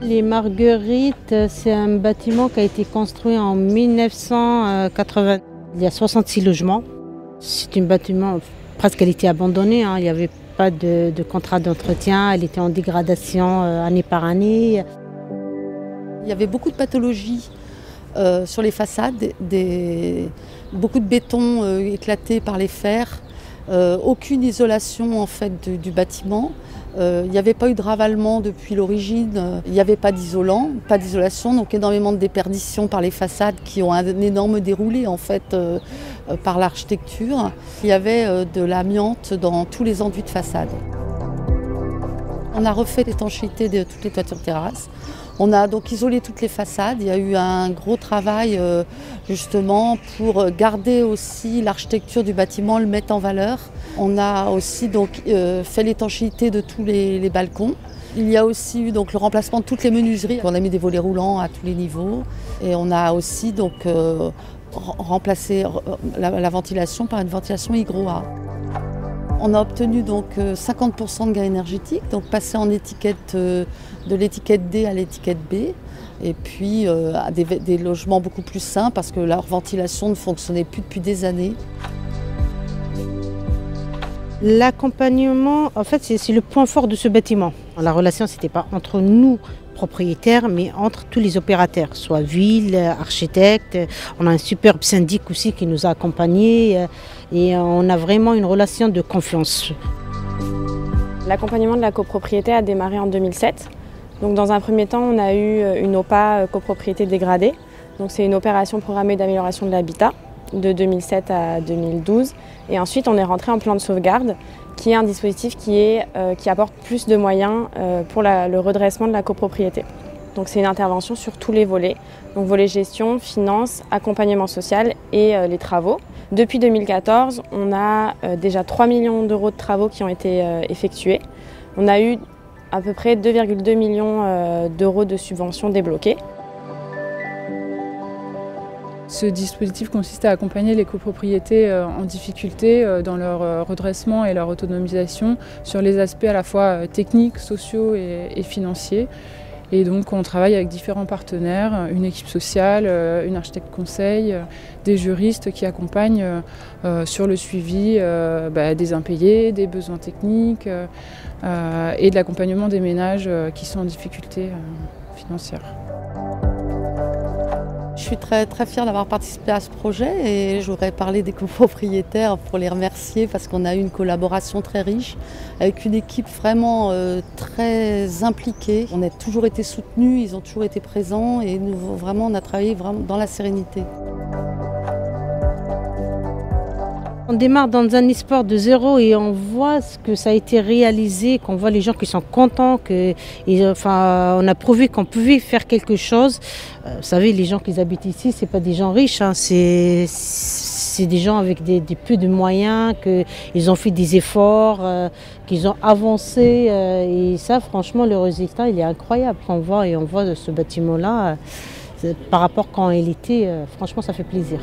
Les Marguerites, c'est un bâtiment qui a été construit en 1980. Il y a 66 logements. C'est un bâtiment, presque elle était abandonnée, hein. Il n'y avait pas de contrat d'entretien, elle était en dégradation année par année. Il y avait beaucoup de pathologies sur les façades, beaucoup de béton éclaté par les fers, aucune isolation en fait du bâtiment. Il n'y avait pas eu de ravalement depuis l'origine, il n'y avait pas d'isolant, pas d'isolation, donc énormément de déperditions par les façades qui ont un énorme déroulé en fait par l'architecture. Il y avait de l'amiante dans tous les enduits de façade. On a refait l'étanchéité de toutes les toitures terrasses. On a donc isolé toutes les façades. Il y a eu un gros travail justement pour garder aussi l'architecture du bâtiment, le mettre en valeur. On a aussi donc fait l'étanchéité de tous les balcons. Il y a aussi eu donc le remplacement de toutes les menuiseries. On a mis des volets roulants à tous les niveaux et on a aussi donc remplacé la ventilation par une ventilation hygroa. On a obtenu donc 50% de gain énergétique, donc passer en étiquette de l'étiquette D à l'étiquette B, et puis à des logements beaucoup plus sains parce que leur ventilation ne fonctionnait plus depuis des années. L'accompagnement, en fait, c'est le point fort de ce bâtiment. La relation, ce n'était pas entre nous, propriétaires, mais entre tous les opérateurs, soit ville, architecte. On a un superbe syndic aussi qui nous a accompagnés et on a vraiment une relation de confiance. L'accompagnement de la copropriété a démarré en 2007. Donc dans un premier temps, on a eu une OPA copropriété dégradée. Donc c'est une opération programmée d'amélioration de l'habitat de 2007 à 2012. Et ensuite, on est rentré en plan de sauvegarde, qui est un dispositif qui apporte plus de moyens pour le redressement de la copropriété. Donc c'est une intervention sur tous les volets, donc volet gestion, finance, accompagnement social et les travaux. Depuis 2014, on a déjà 3 millions d'euros de travaux qui ont été effectués. On a eu à peu près 2,2 millions d'euros de subventions débloquées. Ce dispositif consistait à accompagner les copropriétés en difficulté dans leur redressement et leur autonomisation sur les aspects à la fois techniques, sociaux et financiers. Et donc on travaille avec différents partenaires, une équipe sociale, une architecte conseil, des juristes qui accompagnent sur le suivi des impayés, des besoins techniques et de l'accompagnement des ménages qui sont en difficulté financière. Je suis très fière d'avoir participé à ce projet et j'aurais parlé des copropriétaires pour les remercier parce qu'on a eu une collaboration très riche avec une équipe vraiment très impliquée. On a toujours été soutenus, ils ont toujours été présents et nous, vraiment, on a travaillé vraiment dans la sérénité. On démarre dans un espoir de zéro et on voit ce que ça a été réalisé, qu'on voit les gens qui sont contents, on a prouvé qu'on pouvait faire quelque chose. Vous savez, les gens qui habitent ici, c'est pas des gens riches, hein, c'est des gens avec des peu de moyens, qu'ils ont fait des efforts, qu'ils ont avancé. Et ça, franchement, le résultat, il est incroyable. On voit ce bâtiment-là, par rapport à quand il était, franchement, ça fait plaisir.